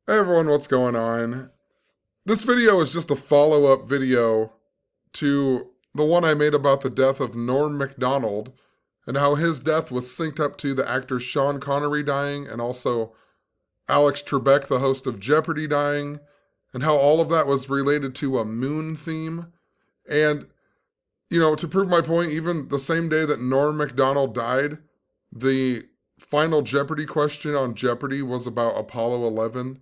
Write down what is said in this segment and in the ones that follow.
Hey everyone, what's going on? This video is just a follow-up video to the one I made about the death of Norm Macdonald and how his death was synced up to the actor Sean Connery dying and also Alex Trebek, the host of Jeopardy, dying, and how all of that was related to a moon theme. And, to prove my point, even the same day that Norm Macdonald died, the final Jeopardy question on Jeopardy was about Apollo 11.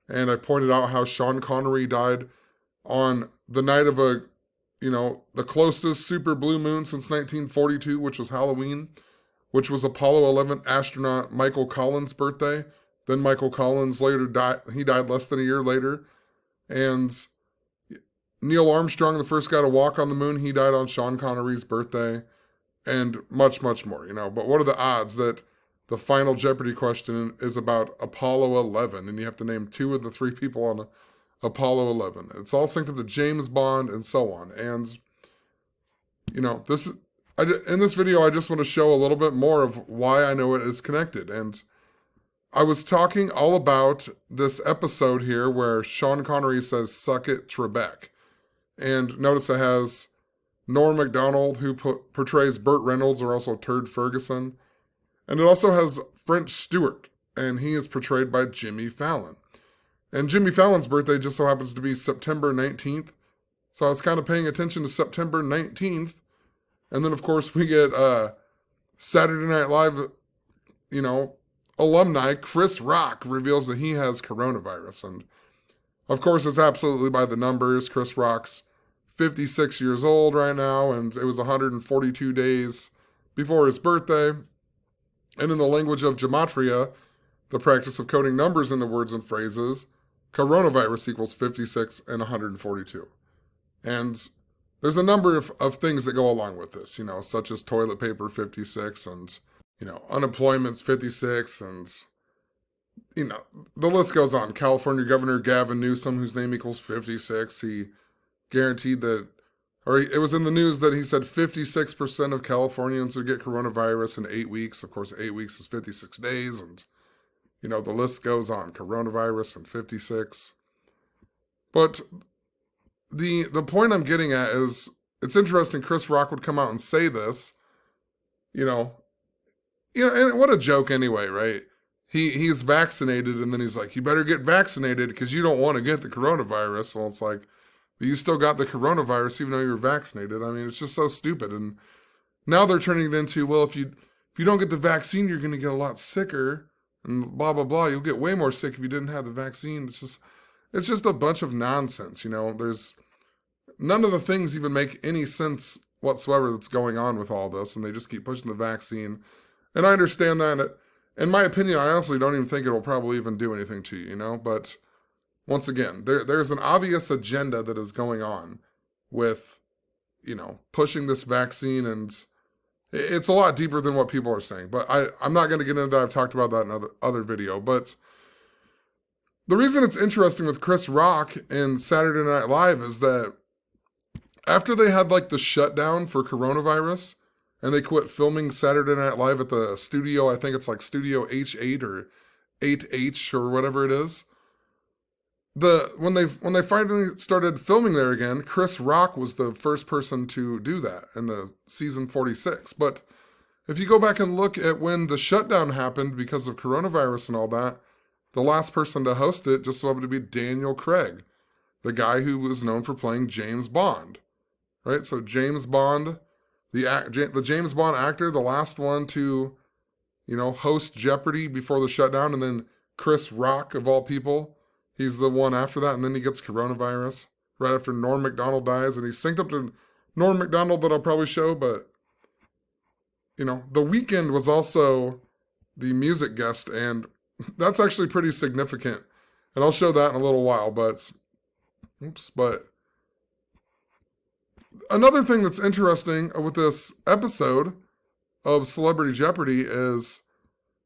And I pointed out how Sean Connery died on the night of the closest super blue moon since 1942, which was Halloween, which was Apollo 11 astronaut Michael Collins' birthday. Then Michael Collins later died. He died less than a year later. And Neil Armstrong, the first guy to walk on the moon, he died on Sean Connery's birthday. And much, much more, But what are the odds that the final Jeopardy question is about Apollo 11, and you have to name two of the three people on Apollo 11. It's all synced up to James Bond and so on. And, in this video, I just want to show a little bit more of why I know it is connected. And I was talking all about this episode here where Sean Connery says, "Suck it, Trebek." And notice it has Norm Macdonald, who portrays Burt Reynolds, or also Turd Ferguson. And it also has French Stewart, and he is portrayed by Jimmy Fallon. And Jimmy Fallon's birthday just so happens to be September 19th. So I was kind of paying attention to September 19th. And then, of course, we get Saturday Night Live, alumni Chris Rock reveals that he has coronavirus. And, of course, it's absolutely by the numbers. Chris Rock's 56 years old right now, and it was 142 days before his birthday. And in the language of gematria, the practice of coding numbers into words and phrases, coronavirus equals 56 and 142. And there's a number of things that go along with this, such as toilet paper 56 and, unemployment's 56 and, the list goes on. California Governor Gavin Newsom, whose name equals 56, he guaranteed that, or it was in the news that he said 56% of Californians would get coronavirus in 8 weeks. Of course, 8 weeks is 56 days. And, the list goes on. Coronavirus and 56. But the point I'm getting at is, it's interesting Chris Rock would come out and say this. And what a joke anyway, right? He's vaccinated, and then he's like, you better get vaccinated because you don't want to get the coronavirus. Well, it's like, you still got the coronavirus even though you're vaccinated. I mean, it's just so stupid. And now they're turning it into, well, if you don't get the vaccine, you're going to get a lot sicker and blah, blah, blah. You'll get way more sick if you didn't have the vaccine. It's just a bunch of nonsense. There's none of the things even make any sense whatsoever that's going on with all this. And they just keep pushing the vaccine. And I understand that. In my opinion, I honestly don't even think it'll probably even do anything to you, but once again, there's an obvious agenda that is going on with, pushing this vaccine, and it's a lot deeper than what people are saying. But I'm not going to get into that. I've talked about that in other video. But the reason it's interesting with Chris Rock and Saturday Night Live is that after they had the shutdown for coronavirus, and they quit filming Saturday Night Live at the studio, I think it's Studio H8 or 8H or whatever it is. When they finally started filming there again, Chris Rock was the first person to do that in the season 46. But if you go back and look at when the shutdown happened because of coronavirus and all that, the last person to host it just so happened to be Daniel Craig, the guy who was known for playing James Bond, right? So James Bond, the James Bond actor, the last one to, host Jeopardy before the shutdown, and then Chris Rock of all people. He's the one after that, and then he gets coronavirus right after Norm Macdonald dies, and he's synced up to Norm Macdonald that I'll probably show, but, The Weeknd was also the music guest, and that's actually pretty significant, and I'll show that in a little while, but another thing that's interesting with this episode of Celebrity Jeopardy is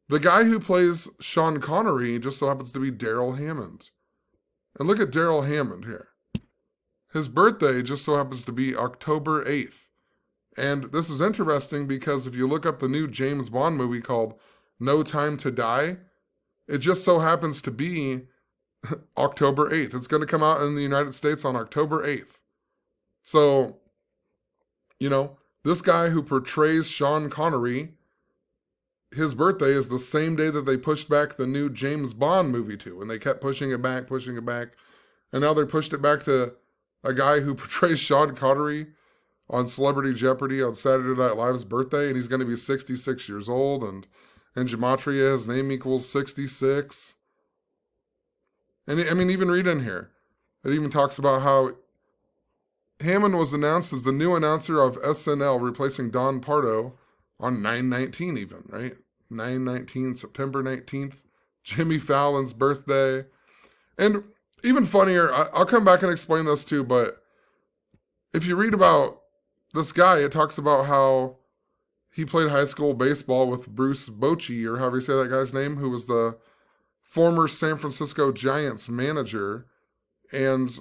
the guy who plays Sean Connery just so happens to be Daryl Hammond. And look at Daryl Hammond here. His birthday just so happens to be October 8th. And this is interesting because if you look up the new James Bond movie called No Time to Die, it just so happens to be October 8th. It's going to come out in the United States on October 8th. So, this guy who portrays Sean Connery, his birthday is the same day that they pushed back the new James Bond movie to. And they kept pushing it back. And now they pushed it back to a guy who portrays Sean Connery on Celebrity Jeopardy on Saturday Night Live's birthday. And he's going to be 66 years old. And in gematria, his name equals 66. And even read in here. It even talks about how Hammond was announced as the new announcer of SNL, replacing Don Pardo on 9/19 even, right? 9/19, September 19th, Jimmy Fallon's birthday. And even funnier, I'll come back and explain this too, but if you read about this guy, it talks about how he played high school baseball with Bruce Bochy, or however you say that guy's name, who was the former San Francisco Giants manager. And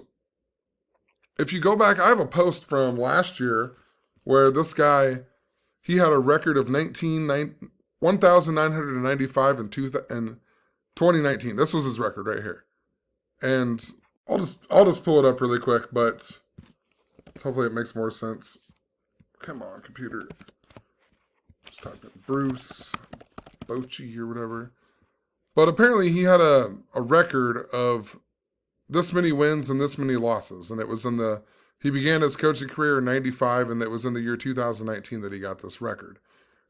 if you go back, I have a post from last year where this guy, he had a record of 1,995 in 2019. This was his record right here. And I'll just pull it up really quick, but hopefully it makes more sense. Come on, computer. Just type in Bruce Bochy or whatever. But apparently he had a record of this many wins and this many losses. And it was he began his coaching career in 95, and it was in the year 2019 that he got this record.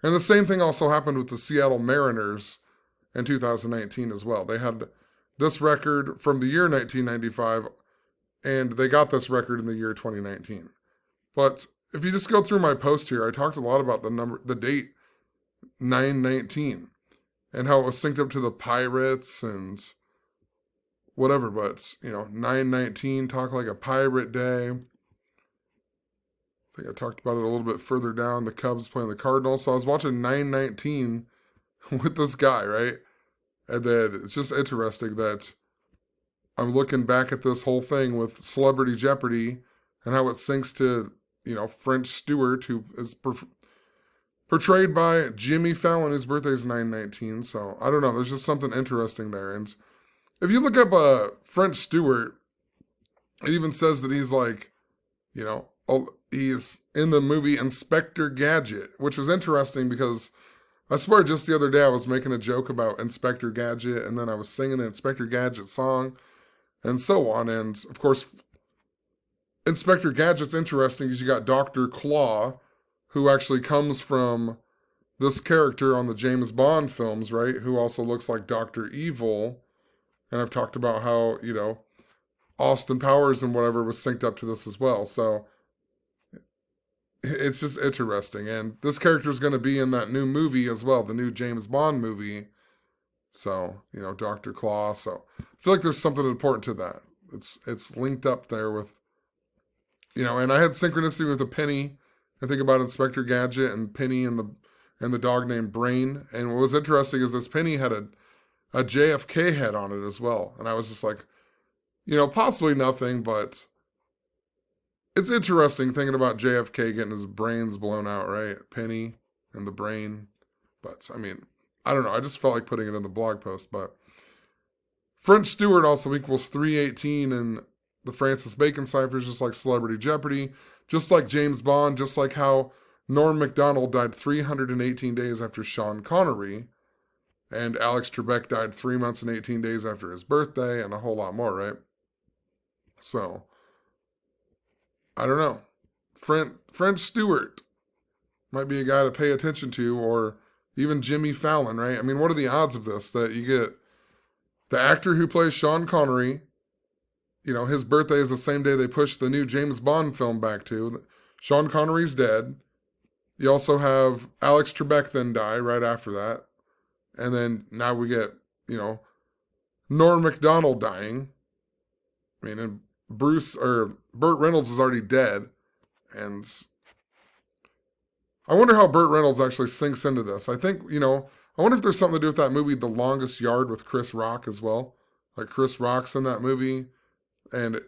And the same thing also happened with the Seattle Mariners in 2019 as well. They had this record from the year 1995, and they got this record in the year 2019. But if you just go through my post here, I talked a lot about the date 9/19 and how it was synced up to the Pirates and whatever. But 9/19, talk like a pirate day. I think I talked about it a little bit further down. The Cubs playing the Cardinals. So I was watching 9/19 with this guy, right? And then it's just interesting that I'm looking back at this whole thing with Celebrity Jeopardy and how it syncs to, French Stewart, who is portrayed by Jimmy Fallon, whose birthday is 9/19. So I don't know. There's just something interesting there. And if you look up French Stewart, it even says that he's like, he's in the movie Inspector Gadget, which was interesting because I swear just the other day I was making a joke about Inspector Gadget, and then I was singing the Inspector Gadget song and so on. And of course, Inspector Gadget's interesting because you got Dr. Claw, who actually comes from this character on the James Bond films, right? Who also looks like Dr. Evil. And I've talked about how, Austin Powers and whatever was synced up to this as well. So it's just interesting. And this character is going to be in that new movie as well, the new James Bond movie. So, Dr. Claw. So I feel like there's something important to that. It's linked up there with, and I had synchronicity with a penny. I think about Inspector Gadget and Penny and the dog named Brain. And what was interesting is this penny had a JFK head on it as well. And I was just like, possibly nothing, but it's interesting thinking about JFK getting his brains blown out, right? Penny and the brain. But, I don't know. I just felt like putting it in the blog post. But French Stewart also equals 3/18 in the Francis Bacon ciphers, just like Celebrity Jeopardy, just like James Bond, just like how Norm Macdonald died 318 days after Sean Connery. And Alex Trebek died 3 months and 18 days after his birthday, and a whole lot more, right? So, I don't know. French Stewart might be a guy to pay attention to, or even Jimmy Fallon, right? What are the odds of this? That you get the actor who plays Sean Connery, his birthday is the same day they pushed the new James Bond film back to. Sean Connery's dead. You also have Alex Trebek then die right after that. And then now we get, Norm Macdonald dying. And Burt Reynolds is already dead. And I wonder how Burt Reynolds actually sinks into this. I think, I wonder if there's something to do with that movie, The Longest Yard, with Chris Rock as well. Like Chris Rock's in that movie. And,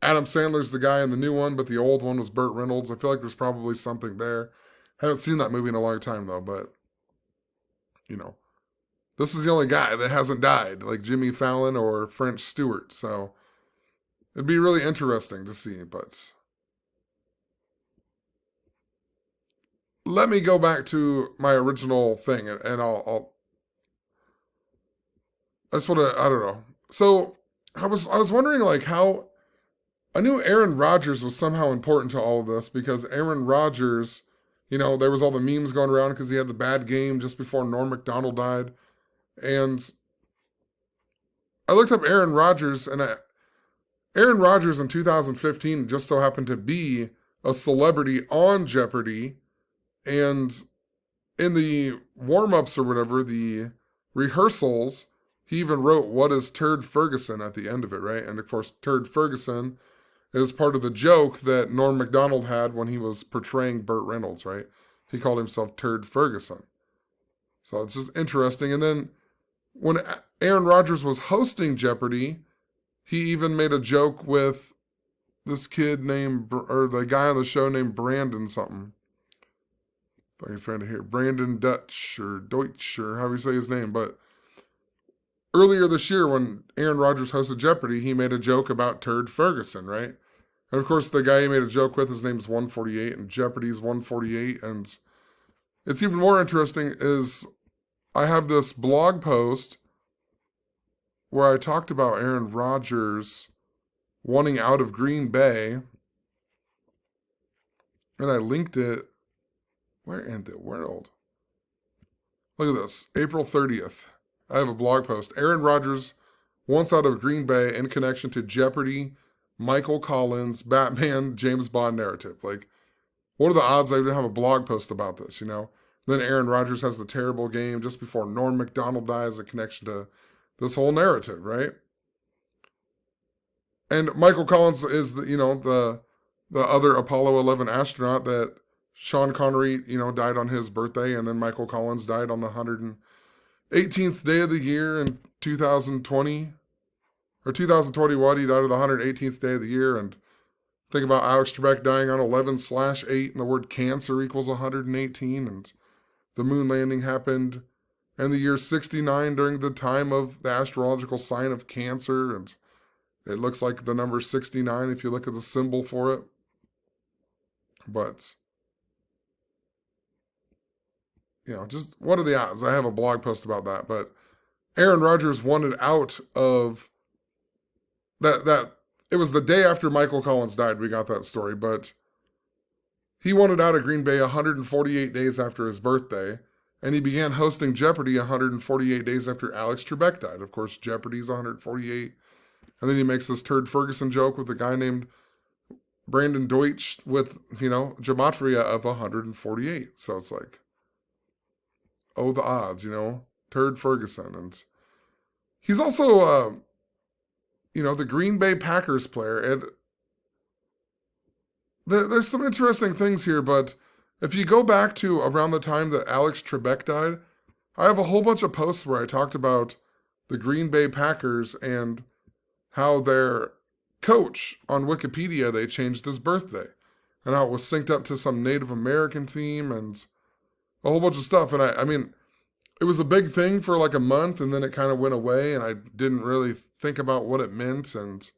Adam Sandler's the guy in the new one, but the old one was Burt Reynolds. I feel like there's probably something there. I haven't seen that movie in a long time, though, but, This is the only guy that hasn't died, like Jimmy Fallon or French Stewart. So it'd be really interesting to see. But let me go back to my original thing, and I just want to, I don't know. So I was wondering like how I knew Aaron Rodgers was somehow important to all of this because Aaron Rodgers, there was all the memes going around because he had the bad game just before Norm Macdonald died. And I looked up Aaron Rodgers, and Aaron Rodgers in 2015 just so happened to be a celebrity on Jeopardy. And in the warm-ups or whatever, the rehearsals, he even wrote, "What is Turd Ferguson?" at the end of it, right? And of course, Turd Ferguson is part of the joke that Norm Macdonald had when he was portraying Burt Reynolds, right? He called himself Turd Ferguson. So it's just interesting. And then when Aaron Rodgers was hosting Jeopardy, he even made a joke with this kid or the guy on the show named Brandon something. If I can find it here. Brandon Deutsch or however you say his name. But earlier this year when Aaron Rodgers hosted Jeopardy, he made a joke about Turd Ferguson, right? And of course, the guy he made a joke with, his name's 148, and Jeopardy's 148. And it's even more interesting is I have this blog post where I talked about Aaron Rodgers wanting out of Green Bay, and I linked it. Where in the world? Look at this. April 30th. I have a blog post. Aaron Rodgers wants out of Green Bay in connection to Jeopardy, Michael Collins, Batman, James Bond narrative. Like, what are the odds I even have a blog post about this, Then Aaron Rodgers has the terrible game just before Norm Macdonald dies in connection to this whole narrative, right? And Michael Collins is the other Apollo 11 astronaut that Sean Connery, died on his birthday, and then Michael Collins died on the 118th day of the year in 2020, or 2021. He died on the 118th day of the year, and think about Alex Trebek dying on 11/8, and the word cancer equals 118, and the moon landing happened in the year 69 during the time of the astrological sign of Cancer, and it looks like the number 69 if you look at the symbol for it. But just what are the odds? I have a blog post about that. But Aaron Rodgers wanted out of that. It was the day after Michael Collins died, we got that story. But he wanted out of Green Bay 148 days after his birthday. And he began hosting Jeopardy 148 days after Alex Trebek died. Of course, Jeopardy's 148. And then he makes this Turd Ferguson joke with a guy named Brandon Deutsch with, gematria of 148. So it's like, oh, the odds, Turd Ferguson. And he's also, the Green Bay Packers player. And there's some interesting things here, but if you go back to around the time that Alex Trebek died, I have a whole bunch of posts where I talked about the Green Bay Packers and how their coach on Wikipedia, they changed his birthday and how it was synced up to some Native American theme and a whole bunch of stuff. And I mean, it was a big thing for like a month, and then it kind of went away, and I didn't really think about what it meant and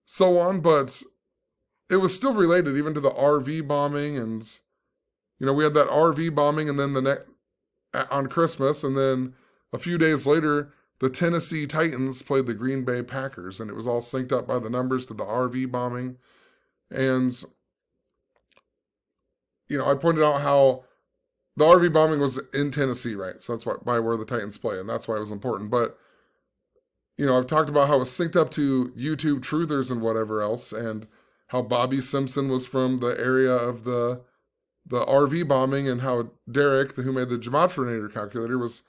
so on, but it was still related even to the RV bombing. And, we had that RV bombing, and then on Christmas, and then a few days later, the Tennessee Titans played the Green Bay Packers, and it was all synced up by the numbers to the RV bombing. And, I pointed out how the RV bombing was in Tennessee, right? So that's by where the Titans play, and that's why it was important. But, I've talked about how it was synced up to YouTube truthers and whatever else, and how Bobby Simpson was from the area of the RV bombing, and how Derek, who made the Gematriaeffect calculator, was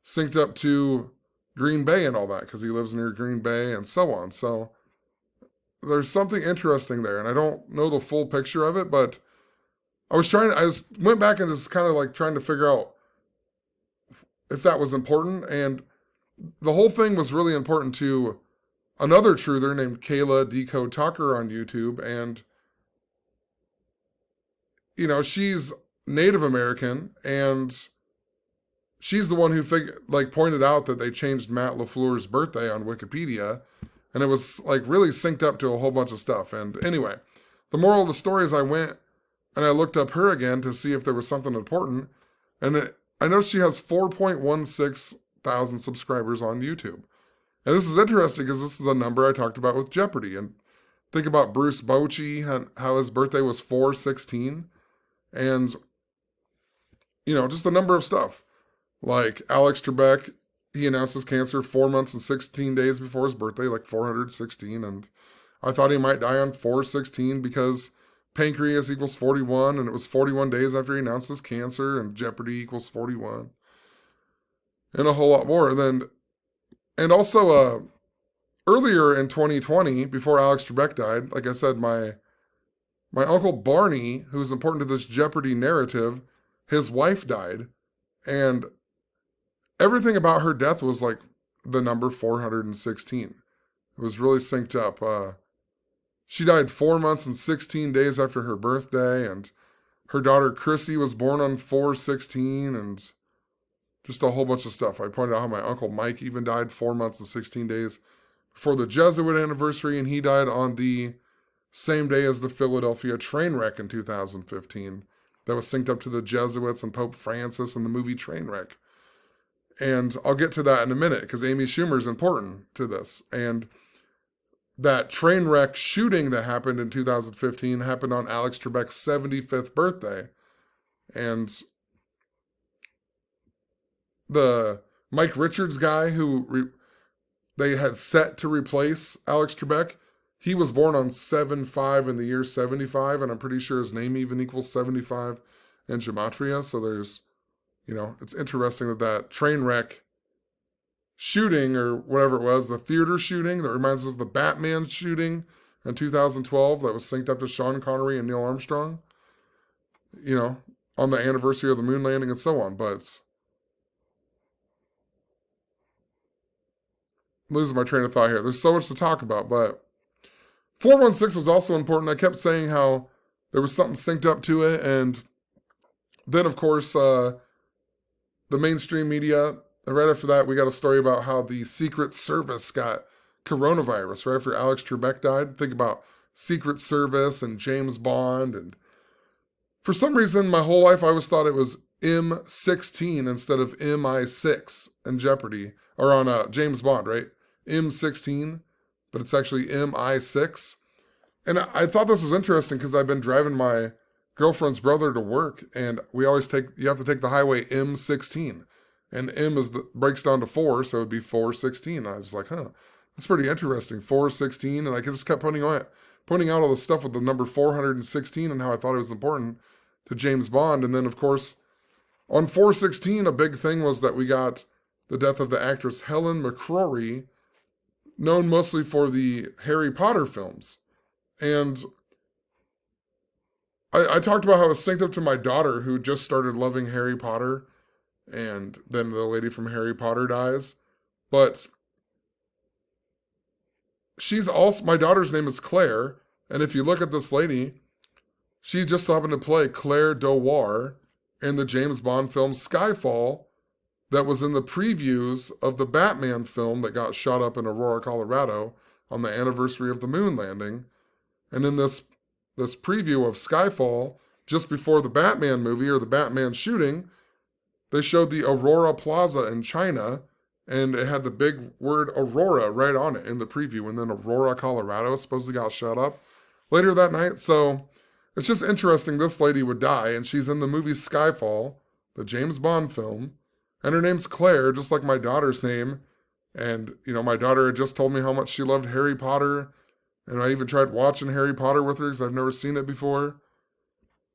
synced up to Green Bay and all that, because he lives near Green Bay and so on. So there's something interesting there, and I don't know the full picture of it, but I went back and was kind of like trying to figure out if that was important, and the whole thing was really important to another truther named Kayla Decode Tucker on YouTube, and she's Native American, and she's the one who pointed out that they changed Matt LaFleur's birthday on Wikipedia, and it was like really synced up to a whole bunch of stuff. And anyway, the moral of the story is I went and I looked up her again to see if there was something important, and I noticed she has 4.16 thousand subscribers on YouTube. And this is interesting because this is a number I talked about with Jeopardy. And think about Bruce Bochy and how his birthday was 4/16, and just a number of stuff. Like Alex Trebek, he announced his cancer 4 months and 16 days before his birthday, like 416. And I thought he might die on 4/16 because pancreas equals 41, and it was 41 days after he announced his cancer, and Jeopardy equals 41. And a whole lot more. And also, earlier in 2020, before Alex Trebek died, like I said, my uncle Barney, who's important to this Jeopardy narrative, his wife died. And everything about her death was like the number 416. It was really synced up. She died 4 months and 16 days after her birthday, and her daughter Chrissy was born on 4/16, and just a whole bunch of stuff. I pointed out how my uncle Mike even died 4 months and 16 days before the Jesuit anniversary, and he died on the same day as the Philadelphia train wreck in 2015 that was synced up to the Jesuits and Pope Francis and the movie Trainwreck. And I'll get to that in a minute because Amy Schumer is important to this. And that train wreck shooting that happened in 2015 happened on Alex Trebek's 75th birthday. And the Mike Richards guy who they had set to replace Alex Trebek, he was born on 7/5 in the year 75, and I'm pretty sure his name even equals 75 in gematria. So there's, it's interesting that train wreck shooting, or whatever it was, the theater shooting that reminds us of the Batman shooting in 2012 that was synced up to Sean Connery and Neil Armstrong, on the anniversary of the moon landing and so on. But I'm losing my train of thought here. There's so much to talk about, but 416 was also important. I kept saying how there was something synced up to it, and then, of course, the mainstream media, right after that, we got a story about how the Secret Service got coronavirus right after Alex Trebek died. Think about Secret Service and James Bond, and for some reason, my whole life, I always thought it was M16 instead of MI6 in Jeopardy, or on James Bond, right? M16, but it's actually MI6. And I thought this was interesting because I've been driving my girlfriend's brother to work, and you have to take the highway M16. And M breaks down to 4, so it'd be 416. I was like, that's pretty interesting, 416. And I just kept pointing out all the stuff with the number 416 and how I thought it was important to James Bond. And then, of course, on 416, a big thing was that we got the death of the actress Helen McCrory, known mostly for the Harry Potter films. And I talked about how it was synced up to my daughter, who just started loving Harry Potter, and then the lady from Harry Potter dies. But my daughter's name is Claire, and if you look at this lady, she just happened to play Claire Dewar in the James Bond film Skyfall that was in the previews of the Batman film that got shot up in Aurora, Colorado on the anniversary of the moon landing. And in this preview of Skyfall, just before the Batman movie or the Batman shooting, they showed the Aurora Plaza in China, and it had the big word Aurora right on it in the preview. And then Aurora, Colorado supposedly got shot up later that night. So it's just interesting this lady would die, and she's in the movie Skyfall, the James Bond film, and her name's Claire, just like my daughter's name. And, my daughter had just told me how much she loved Harry Potter, and I even tried watching Harry Potter with her because I've never seen it before.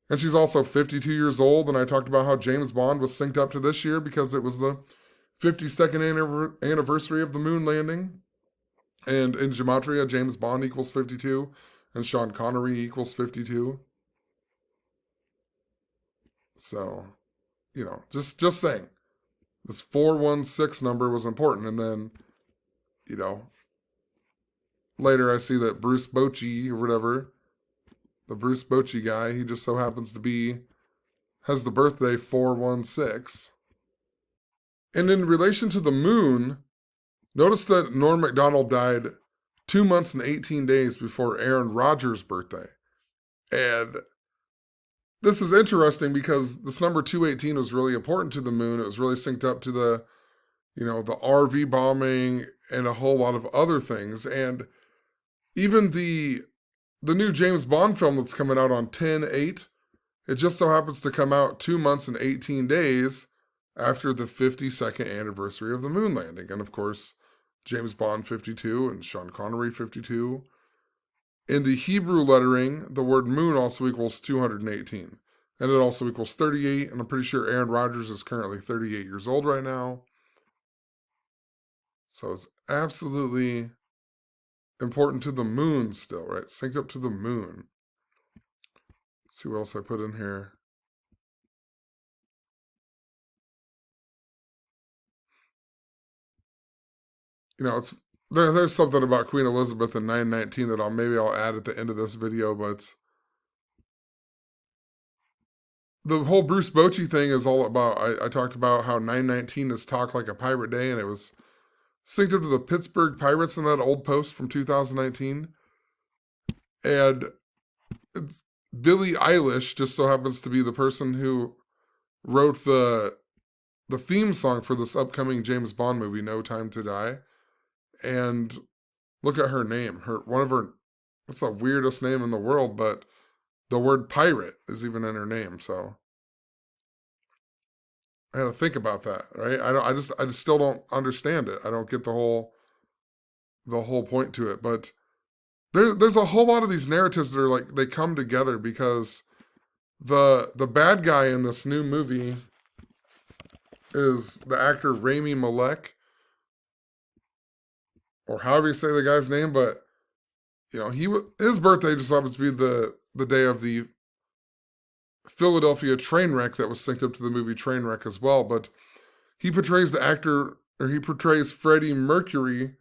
And she's also 52 years old, and I talked about how James Bond was synced up to this year because it was the 52nd anniversary of the moon landing. And in gematria, James Bond equals 52, and Sean Connery equals 52. So, just saying. This 416 number was important. And then, later I see that Bruce Bochy or whatever, the Bruce Bochy guy, he just so happens to has the birthday 416. And in relation to the moon, notice that Norm Macdonald died 2 months and 18 days before Aaron Rodgers' birthday. And this is interesting because this number 218 was really important to the moon. It was really synced up to the RV bombing and a whole lot of other things. And even the new James Bond film that's coming out on 10/8, it just so happens to come out 2 months and 18 days after the 52nd anniversary of the moon landing. And of course, James Bond 52 and Sean Connery 52. In the Hebrew lettering, the word moon also equals 218. And it also equals 38. And I'm pretty sure Aaron Rodgers is currently 38 years old right now. So it's absolutely important to the moon still, right? Synced up to the moon. Let's see what else I put in here. There's something about Queen Elizabeth in 919 that I'll add at the end of this video, but the whole Bruce Bochy thing is all about, I talked about how 919 is Talk Like a Pirate Day, and it was synced up to the Pittsburgh Pirates in that old post from 2019. And Billie Eilish just so happens to be the person who wrote the theme song for this upcoming James Bond movie, No Time to Die. And look at her name. It's the weirdest name in the world, but the word pirate is even in her name. So I had to think about that, right? I just still don't understand it. I don't get the whole point to it. But there's a whole lot of these narratives that are like, they come together because the bad guy in this new movie is the actor Rami Malek, or however you say the guy's name, but his birthday just happens to be the day of the Philadelphia train wreck that was synced up to the movie Trainwreck as well. But he portrays Freddie Mercury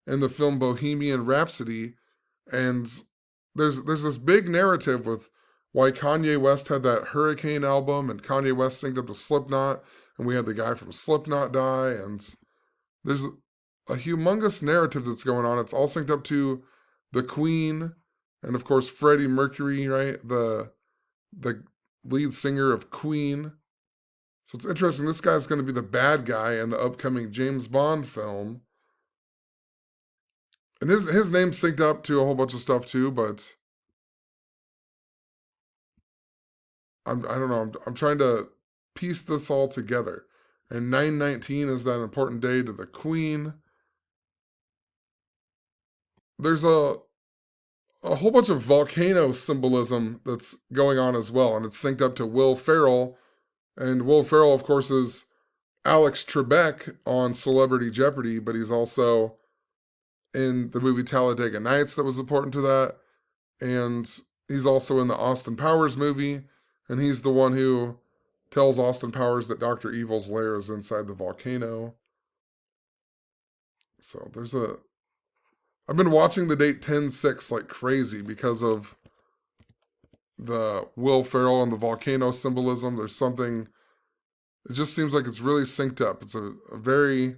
in the film Bohemian Rhapsody, and there's this big narrative with why Kanye West had that Hurricane album, and Kanye West synced up to Slipknot, and we had the guy from Slipknot die, and there's a humongous narrative that's going on. It's all synced up to the Queen, and of course Freddie Mercury, right? The lead singer of Queen. So it's interesting. This guy's going to be the bad guy in the upcoming James Bond film. And his name's synced up to a whole bunch of stuff too, but I don't know. I'm trying to piece this all together. And 919 is that important day to the Queen. There's a whole bunch of volcano symbolism that's going on as well, and it's synced up to Will Ferrell. And Will Ferrell, of course, is Alex Trebek on Celebrity Jeopardy, but he's also in the movie Talladega Nights that was important to that. And he's also in the Austin Powers movie, and he's the one who tells Austin Powers that Dr. Evil's lair is inside the volcano. So I've been watching the date 10/6 like crazy because of the Will Ferrell and the volcano symbolism. There's something, it just seems like it's really synced up. It's a very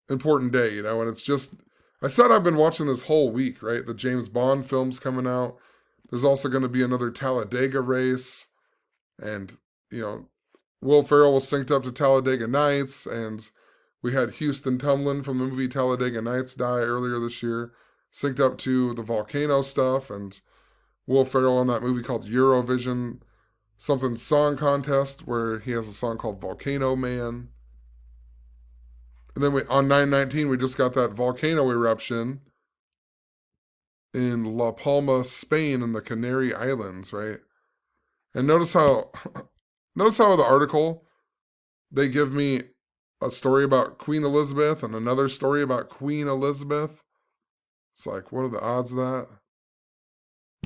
important day, and it's just, I said I've been watching this whole week, right? The James Bond film's coming out. There's also going to be another Talladega race, and, Will Ferrell was synced up to Talladega Nights, and we had Houston Tumlin from the movie Talladega Nights die earlier this year, synced up to the volcano stuff, and Will Ferrell in that movie called Eurovision something song contest where he has a song called Volcano Man. And then on 9/19, we just got that volcano eruption in La Palma, Spain, in the Canary Islands, right? And notice how the article, they give me a story about Queen Elizabeth and another story about Queen Elizabeth. It's like, what are the odds of that?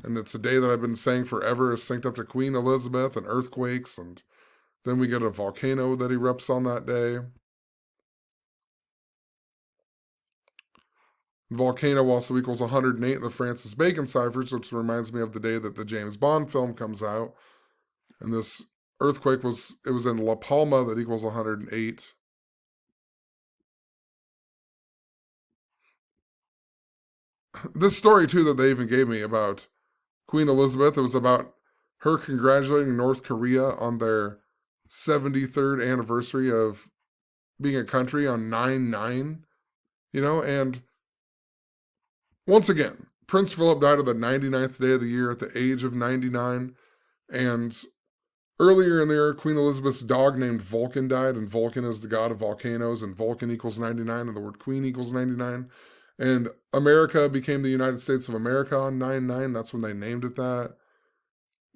And it's a day that I've been saying forever is synced up to Queen Elizabeth and earthquakes, and then we get a volcano that erupts on that day. Volcano also equals 108 in the Francis Bacon ciphers, which reminds me of the day that the James Bond film comes out. And this earthquake was in La Palma that equals 108. this story too that they even gave me about Queen Elizabeth, it was about her congratulating North Korea on their 73rd anniversary of being a country on 9/9, and once again, Prince Philip died on the 99th day of the year at the age of 99. And earlier in the year, Queen Elizabeth's dog named Vulcan died, and Vulcan is the god of volcanoes, and Vulcan equals 99, and the word queen equals 99. And America became the United States of America on 9/9. That's when they named it that.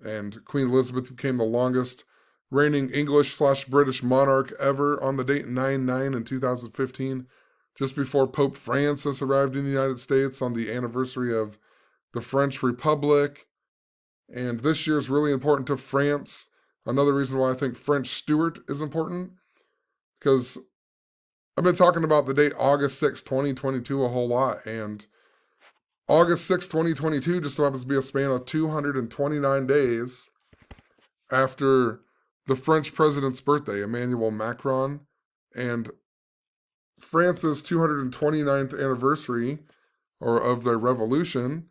And Queen Elizabeth became the longest reigning English/British monarch ever on the date 9/9 in 2015, just before Pope Francis arrived in the United States on the anniversary of the French Republic. And this year is really important to France. Another reason why I think French Stuart is important, because I've been talking about the date August 6, 2022 a whole lot, and August 6, 2022 just so happens to be a span of 229 days after the French president's birthday, Emmanuel Macron, and France's 229th anniversary or of their revolution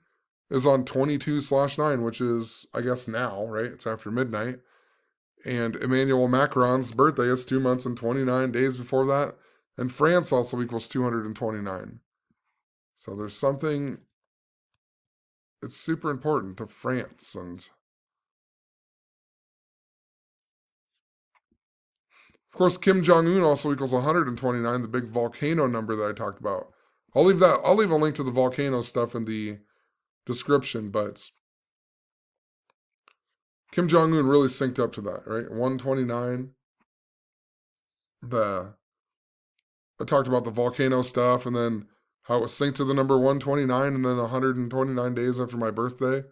is on 22/9, which is, I guess, now, right? It's after midnight. And Emmanuel Macron's birthday is 2 months and 29 days before that. And France also equals 229. So there's something, it's super important to France. And of course, Kim Jong-un also equals 129, the big volcano number that I talked about. I'll leave a link to the volcano stuff in the description, but Kim Jong-un really synced up to that, right? 129. I talked about the volcano stuff, and then how it was synced to the number 129, and then 129 days after my birthday,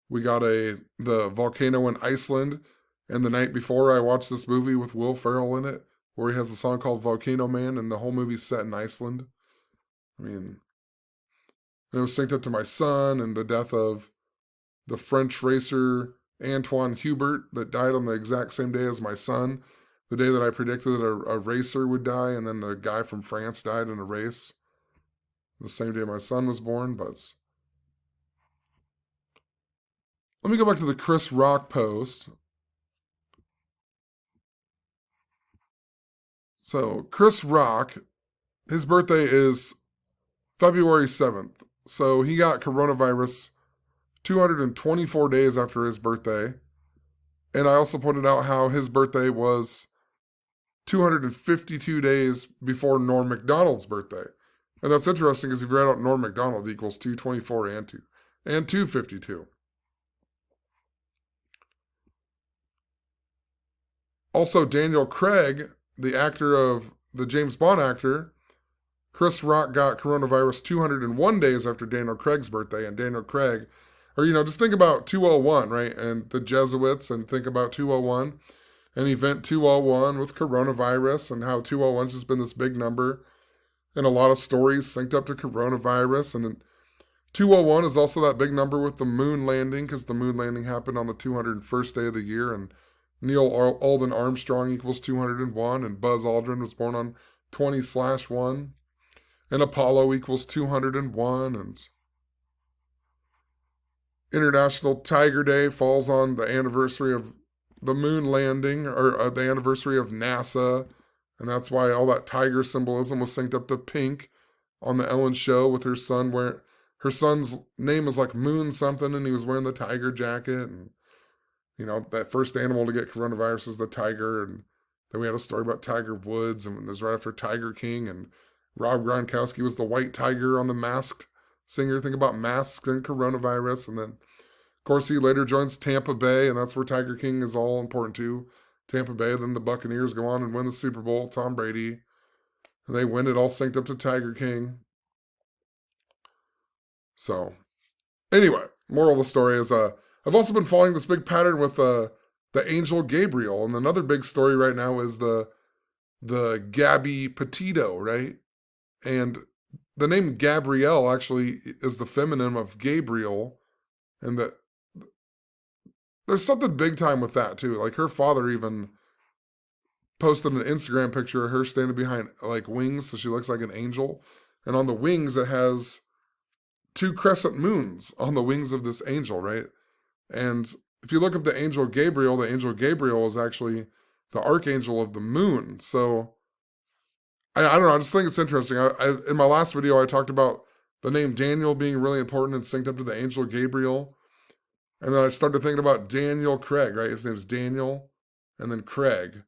we got the volcano in Iceland. And the night before, I watched this movie with Will Ferrell in it, where he has a song called Volcano Man, and the whole movie's set in Iceland. I mean, it was synced up to my son and the death of the French racer Antoine Hubert that died on the exact same day as my son, the day that I predicted that a racer would die, and then the guy from France died in a race the same day my son was born. But let me go back to the Chris Rock post. So Chris Rock, his birthday is February 7th. So he got coronavirus 224 days after his birthday. And I also pointed out how his birthday was 252 days before Norm Macdonald's birthday. And that's interesting because if you write out Norm Macdonald equals 224 and 252. Also, Daniel Craig, the actor of the James Bond actor, Chris Rock got coronavirus 201 days after Daniel Craig's birthday. And Daniel Craig, or, just think about 201, right? And the Jesuits, and think about 201 and Event 201 with coronavirus, and how 201's just been this big number. And a lot of stories synced up to coronavirus. And 201 is also that big number with the moon landing, because the moon landing happened on the 201st day of the year. And Neil Alden Armstrong equals 201, and Buzz Aldrin was born on 20/1. And Apollo equals 201, and International Tiger Day falls on the anniversary of the moon landing, or the anniversary of NASA, and that's why all that tiger symbolism was synced up to pink on the Ellen show with her son wearing, her son's name is like Moon something, and he was wearing the tiger jacket, and that first animal to get coronavirus is the tiger. And then we had a story about Tiger Woods, and it was right after Tiger King, and Rob Gronkowski was the white tiger on the Masked Singer. Think about masks and coronavirus. And then, of course, he later joins Tampa Bay, and that's where Tiger King is all important too. Tampa Bay, then the Buccaneers go on and win the Super Bowl. Tom Brady, and they win it all synced up to Tiger King. So, anyway, moral of the story is I've also been following this big pattern with the angel Gabriel, and another big story right now is the Gabby Petito, right? And the name Gabrielle actually is the feminine of Gabriel, and there's something big time with that too. Like her father even posted an Instagram picture of her standing behind like wings, so she looks like an angel, and on the wings it has two crescent moons on the wings of this angel, right? And if you look up the angel Gabriel is actually the archangel of the moon. So I don't know. I just think it's interesting. In my last video, I talked about the name Daniel being really important and synced up to the angel Gabriel. And then I started thinking about Daniel Craig, right? His name's Daniel and then Craig.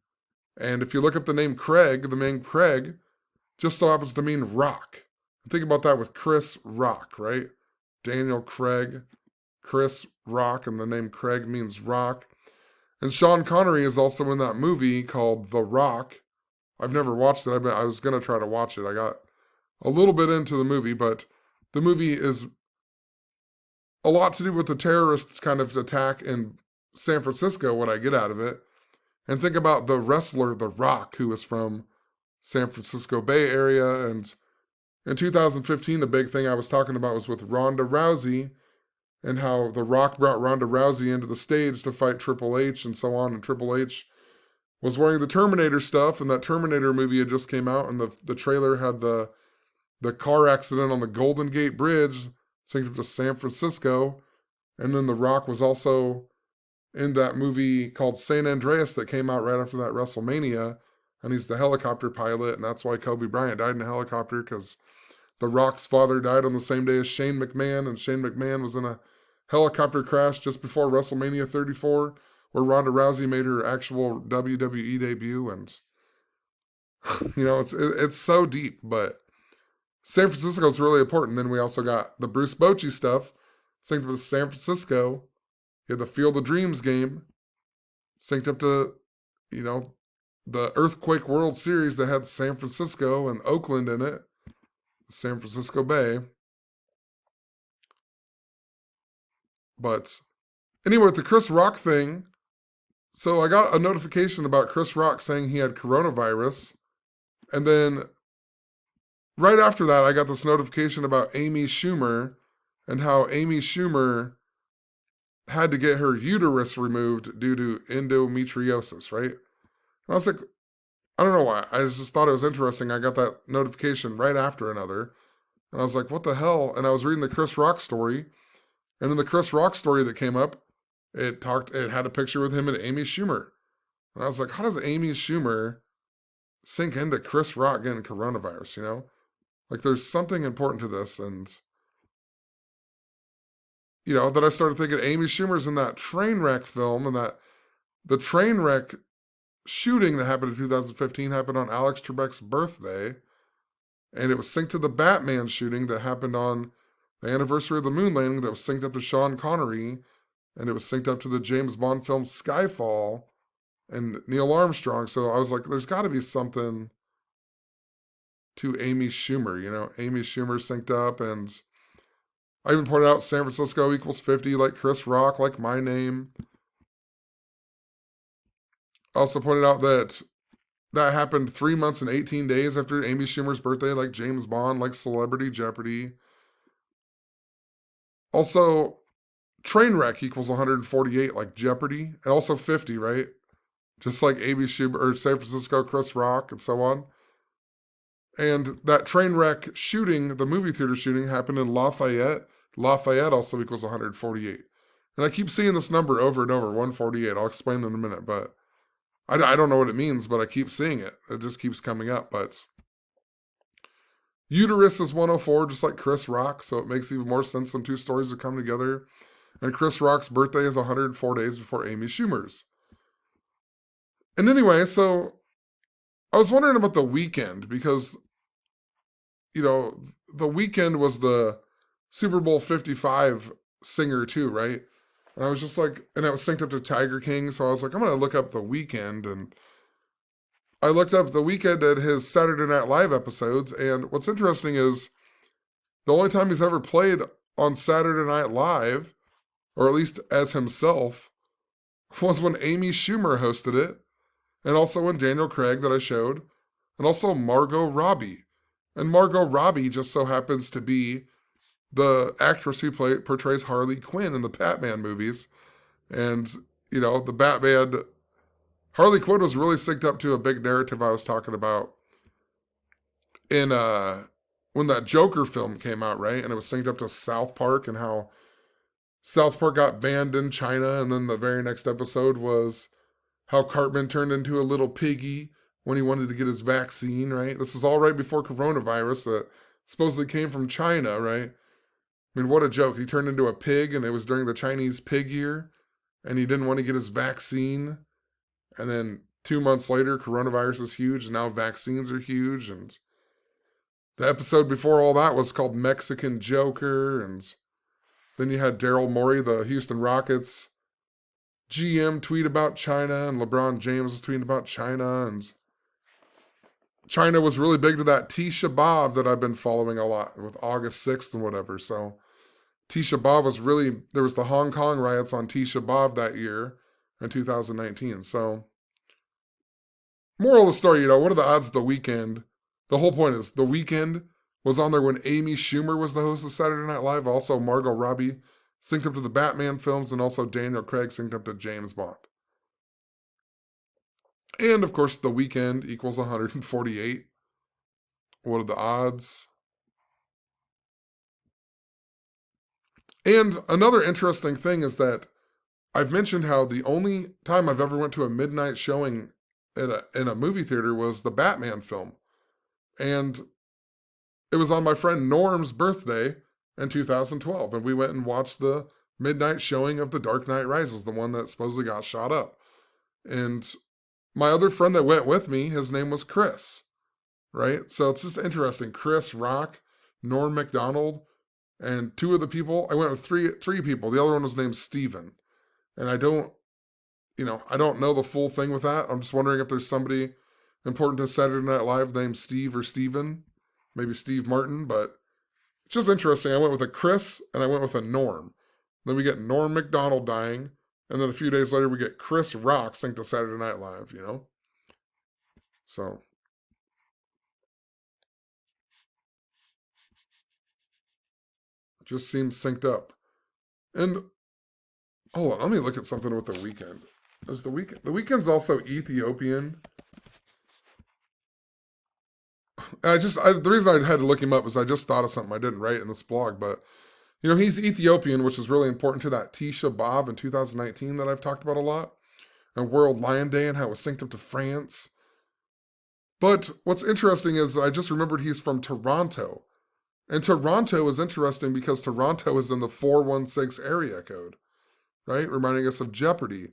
And if you look up the name Craig, the name Craig just so happens to mean rock. Think about that with Chris Rock, right? Daniel Craig, Chris Rock, and the name Craig means rock. And Sean Connery is also in that movie called The Rock. I've never watched it. I was going to try to watch it. I got a little bit into the movie, but the movie is a lot to do with the terrorist kind of attack in San Francisco, what I get out of it. And think about the wrestler, The Rock, who is from San Francisco Bay Area. And in 2015, the big thing I was talking about was with Ronda Rousey and how The Rock brought Ronda Rousey into the stage to fight Triple H and so on. And Triple H was wearing the Terminator stuff, and that Terminator movie had just came out, and the trailer had the car accident on the Golden Gate Bridge, synced up to San Francisco. And then The Rock was also in that movie called San Andreas that came out right after that WrestleMania, and he's the helicopter pilot, and that's why Kobe Bryant died in a helicopter, because The Rock's father died on the same day as Shane McMahon, and Shane McMahon was in a helicopter crash just before WrestleMania 34, where Ronda Rousey made her actual WWE debut. And it's so deep, but San Francisco is really important. Then we also got the Bruce Bochy stuff, synced with San Francisco. You had the Field of Dreams game, synced up to, the Earthquake World Series that had San Francisco and Oakland in it, San Francisco Bay. But anyway, with the Chris Rock thing, so I got a notification about Chris Rock saying he had coronavirus. And then right after that, I got this notification about Amy Schumer and how Amy Schumer had to get her uterus removed due to endometriosis, right? And I was like, I don't know why. I just thought it was interesting. I got that notification right after another. And I was like, what the hell? And I was reading the Chris Rock story. And then the Chris Rock story that came up, it had a picture with him and Amy Schumer. And I was like, how does Amy Schumer sink into Chris Rock getting coronavirus, Like, there's something important to this. And, then I started thinking Amy Schumer's in that train wreck film, and that the train wreck shooting that happened in 2015 happened on Alex Trebek's birthday. And it was synced to the Batman shooting that happened on the anniversary of the moon landing that was synced up to Sean Connery. And it was synced up to the James Bond film Skyfall and Neil Armstrong. So I was like, there's got to be something to Amy Schumer, Amy Schumer synced up. And I even pointed out San Francisco equals 50, like Chris Rock, like my name. I also pointed out that happened 3 months and 18 days after Amy Schumer's birthday, like James Bond, like Celebrity Jeopardy. Also, Trainwreck equals 148, like Jeopardy, and also 50, right? Just like Amy Schumer, or San Francisco, Chris Rock, and so on. And that Trainwreck shooting, the movie theater shooting, happened in Lafayette. Lafayette also equals 148. And I keep seeing this number over and over, 148. I'll explain in a minute, but I don't know what it means, but I keep seeing it. It just keeps coming up. But uterus is 104, just like Chris Rock, so it makes even more sense when two stories have come together. And Chris Rock's birthday is 104 days before Amy Schumer's. And anyway, so I was wondering about The Weeknd, because, The Weeknd was the Super Bowl 55 singer too, right? And I was just like, and it was synced up to Tiger King, so I was like, I'm going to look up The Weeknd. And I looked up The Weeknd at his Saturday Night Live episodes, and what's interesting is the only time he's ever played on Saturday Night Live, or at least as himself, was when Amy Schumer hosted it, and also when Daniel Craig that I showed, and also Margot Robbie. And Margot Robbie just so happens to be the actress who portrays Harley Quinn in the Batman movies. And, the Batman, Harley Quinn was really synced up to a big narrative I was talking about in when that Joker film came out, right? And it was synced up to South Park and how South Park got banned in China. And then the very next episode was how Cartman turned into a little piggy when he wanted to get his vaccine, right? This is all right before coronavirus that supposedly came from China, right? I mean, what a joke. He turned into a pig and it was during the Chinese pig year and he didn't want to get his vaccine. And then 2 months later, coronavirus is huge and now vaccines are huge. And the episode before all that was called Mexican Joker. And then you had Daryl Morey, the Houston Rockets GM, tweet about China, and LeBron James was tweeting about China. And China was really big to that Tisha B'Av that I've been following a lot with August 6th and whatever. So Tisha B'Av was really, there was the Hong Kong riots on Tisha B'Av that year in 2019. So moral of the story, what are the odds of The Weeknd? The whole point is The Weeknd was on there when Amy Schumer was the host of Saturday Night Live. Also Margot Robbie synced up to the Batman films, and also Daniel Craig synced up to James Bond. And of course, The Weeknd equals 148. What are the odds? And another interesting thing is that I've mentioned how the only time I've ever went to a midnight showing in a movie theater was the Batman film. And it was on my friend Norm's birthday in 2012. And we went and watched the midnight showing of The Dark Knight Rises, the one that supposedly got shot up. And my other friend that went with me, his name was Chris, right? So it's just interesting. Chris Rock, Norm Macdonald, and two of the people, I went with three people. The other one was named Steven. And I don't know the full thing with that. I'm just wondering if there's somebody important to Saturday Night Live named Steve or Steven, maybe Steve Martin, but it's just interesting. I went with a Chris and I went with a Norm. Then we get Norm Macdonald dying, and then a few days later we get Chris Rock synced to Saturday Night Live, So it just seems synced up. And hold on, let me look at something with The Weeknd. Is The Weeknd's also Ethiopian? The reason I had to look him up is I just thought of something I didn't write in this blog, but he's Ethiopian, which is really important to that Tisha B'Av in 2019 that I've talked about a lot, and World Lion Day and how it was synced up to France. But what's interesting is I just remembered he's from Toronto. And Toronto is interesting because Toronto is in the 416 area code, right? Reminding us of Jeopardy.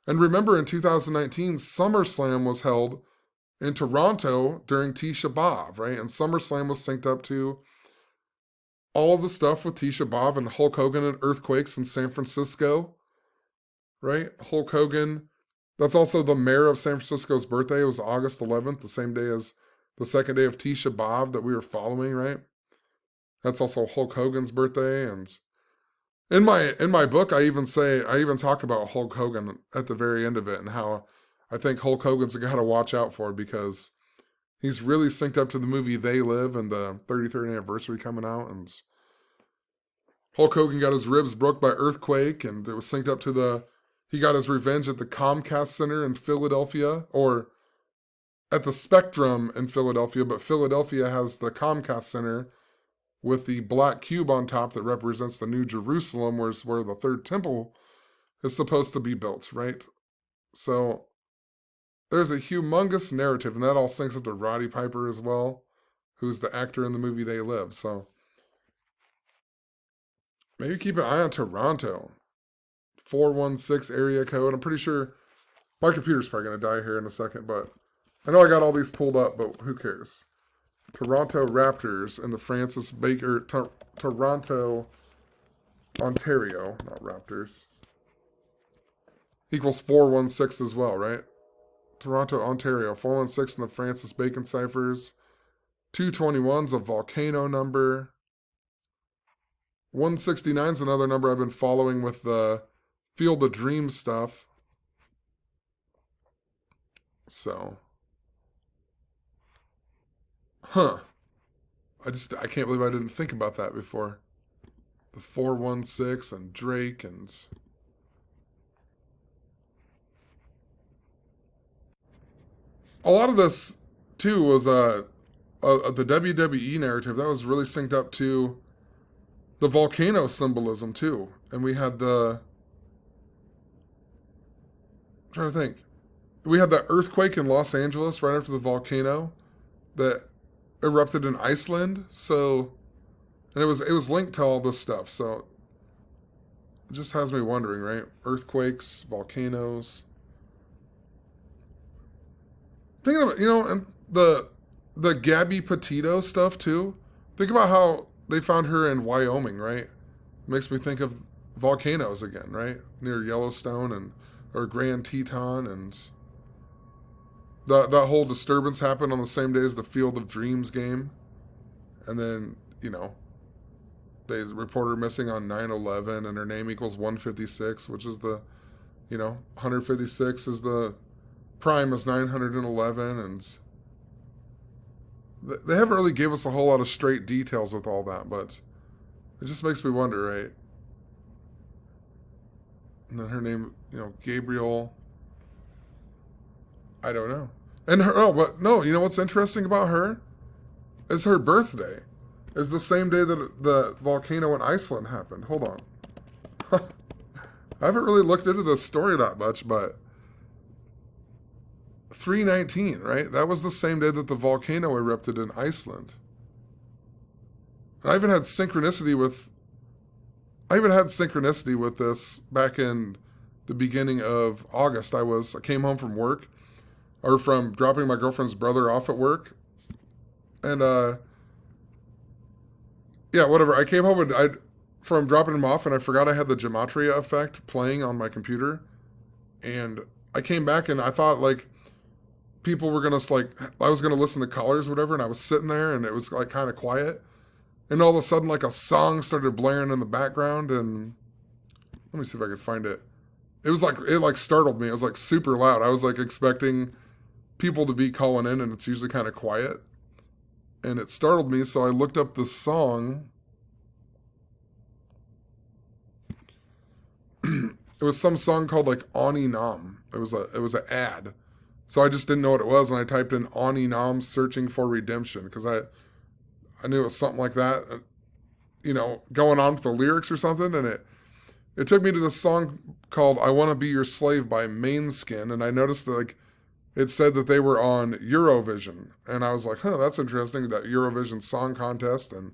And remember in 2019, SummerSlam was held in Toronto during Tisha B'Av, right? And SummerSlam was synced up to all of the stuff with Tisha B'Av and Hulk Hogan and earthquakes in San Francisco, right? Hulk Hogan, that's also the mayor of San Francisco's birthday. It was August 11th, the same day as the second day of Tisha B'Av that we were following, right? That's also Hulk Hogan's birthday. And in my book, I even talk about Hulk Hogan at the very end of it and how I think Hulk Hogan's a guy to watch out for because he's really synced up to the movie They Live and the 33rd anniversary coming out. And Hulk Hogan got his ribs broke by earthquake, and it was synced up to he got his revenge at the Comcast Center in Philadelphia, or at the Spectrum in Philadelphia, but Philadelphia has the Comcast Center with the black cube on top that represents the New Jerusalem, where the third temple is supposed to be built, right? So there's a humongous narrative, and that all syncs up to Roddy Piper as well, who's the actor in the movie They Live. So maybe keep an eye on Toronto. 416 area code. I'm pretty sure my computer's probably going to die here in a second, but I know I got all these pulled up, but who cares? Toronto Raptors and the Francis Baker, Toronto, Ontario, not Raptors, equals 416 as well, right? Toronto, Ontario, 416 in the Francis Bacon ciphers. 221's a Volcano number. 169's another number I've been following with the Field of Dreams stuff. So, I can't believe I didn't think about that before. The 416 and Drake and a lot of this too was the WWE narrative, that was really synced up to the volcano symbolism too. And we had I'm trying to think, we had that earthquake in Los Angeles right after the volcano that erupted in Iceland. So, and it was linked to all this stuff. So it just has me wondering, right? Earthquakes, volcanoes. Thinking of, and the Gabby Petito stuff too. Think about how they found her in Wyoming, right? Makes me think of volcanoes again, right? Near Yellowstone and or Grand Teton, and that whole disturbance happened on the same day as the Field of Dreams game. And then, they report her missing on 9/11, and her name equals 156, which is 156 is the prime is 911, and they haven't really gave us a whole lot of straight details with all that, but it just makes me wonder, right? And then her name, Gabriel, I don't know. And but no, what's interesting about her is her birthday is the same day that the volcano in Iceland happened. Hold on. I haven't really looked into this story that much, but 319, right? That was the same day that the volcano erupted in Iceland. And I even had synchronicity with this back in the beginning of August. I came home from work, or from dropping my girlfriend's brother off at work. And yeah, whatever. I came home and from dropping him off, and I forgot I had the gematria effect playing on my computer. And I came back and I thought people were gonna I was gonna listen to callers or whatever, and I was sitting there and it was kind of quiet, and all of a sudden a song started blaring in the background, and let me see if I could find it. It was it startled me. It was super loud. I was expecting people to be calling in, and it's usually kind of quiet, and it startled me. So I looked up the song. It was some song called Ani Nam. It was an ad. So I just didn't know what it was, and I typed in Ani Nam searching for redemption, because I knew it was something like that, going on with the lyrics or something, and it took me to this song called I Want to Be Your Slave by Mainskin, and I noticed that it said that they were on Eurovision, and I was like, that's interesting, that Eurovision Song Contest, and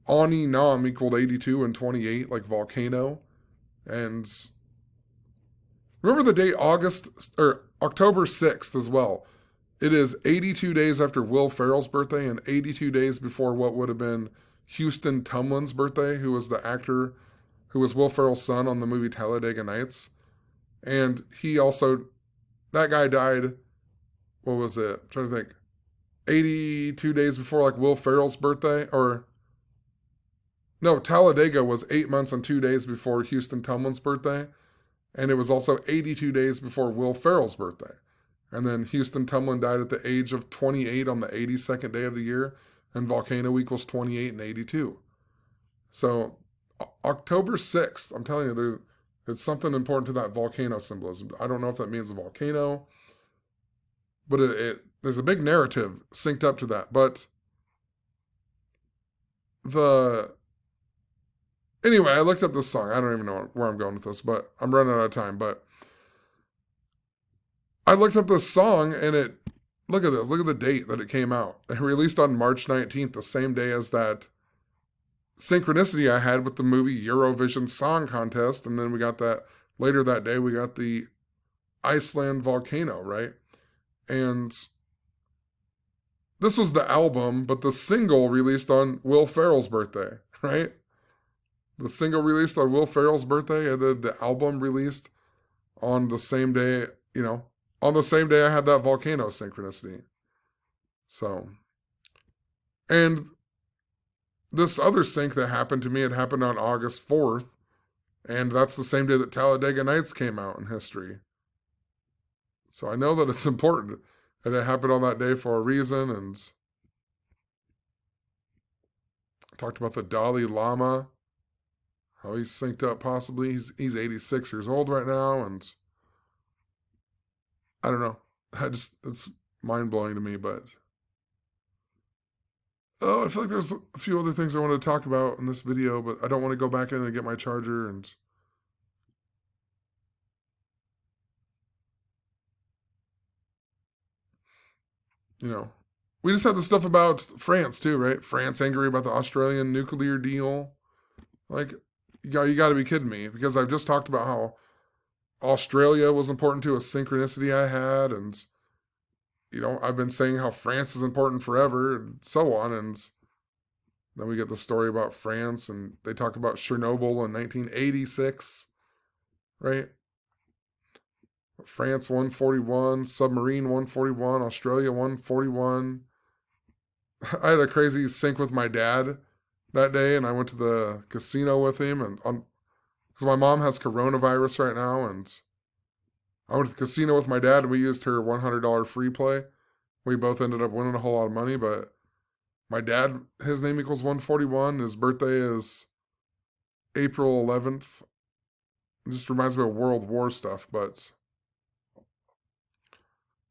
Ani Nam equaled 82 and 28, like Volcano, and remember the day October 6th as well. It is 82 days after Will Ferrell's birthday and 82 days before what would have been Houston Tumlin's birthday, who was the actor who was Will Ferrell's son on the movie Talladega Nights. And that guy died, what was it? I'm trying to think. 82 days before Will Ferrell's birthday, or no, Talladega was 8 months and 2 days before Houston Tumlin's birthday. And it was also 82 days before Will Ferrell's birthday. And then Houston Tumlin died at the age of 28 on the 82nd day of the year, and Volcano equals 28 and 82. So October 6th, I'm telling you, it's something important to that volcano symbolism. I don't know if that means a volcano, but there's a big narrative synced up to that. But anyway, I looked up this song. I don't even know where I'm going with this, but I'm running out of time. But I looked up this song, and look at this. Look at the date that it came out. It released on March 19th, the same day as that synchronicity I had with the movie Eurovision Song Contest. And then we got that later that day, we got the Iceland volcano, right? And this was the album, but the single released on Will Ferrell's birthday, right? The single released on Will Ferrell's birthday, and then the album released on the same day, on the same day I had that volcano synchronicity. So, and this other sync that happened to me, it happened on August 4th, and that's the same day that Talladega Nights came out in history. So I know that it's important, and it happened on that day for a reason, and I talked about the Dalai Lama, how he's synced up possibly. He's 86 years old right now, and I don't know. It's mind-blowing to me, but Oh, I feel like there's a few other things I want to talk about in this video, but I don't want to go back in and get my charger and, you know, we just had the stuff about France too, right? France angry about the Australian nuclear deal. Like, you got to be kidding me, because I've just talked about how Australia was important to a synchronicity I had, and I've been saying how France is important forever, and so on, and then we get the story about France, and they talk about Chernobyl in 1986, right? France 141, submarine 141, Australia 141. I had a crazy sync with my dad that day, and I went to the casino with him, and because my mom has coronavirus right now, and I went to the casino with my dad, and we used her $100 free play. We both ended up winning a whole lot of money, but my dad, his name equals 141. His birthday is April 11th. It just reminds me of World War stuff, but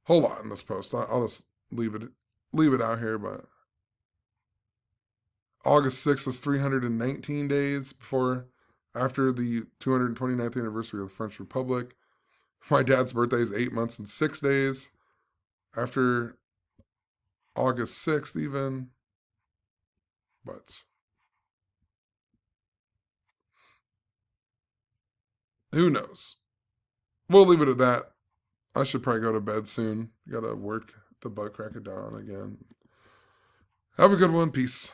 whole lot in this post. I'll just leave it out here, but August 6th is 319 days after the 229th anniversary of the French Republic. My dad's birthday is 8 months and 6 days after August 6th, even. But who knows? We'll leave it at that. I should probably go to bed soon. Gotta work the butt crack of dawn again. Have a good one. Peace.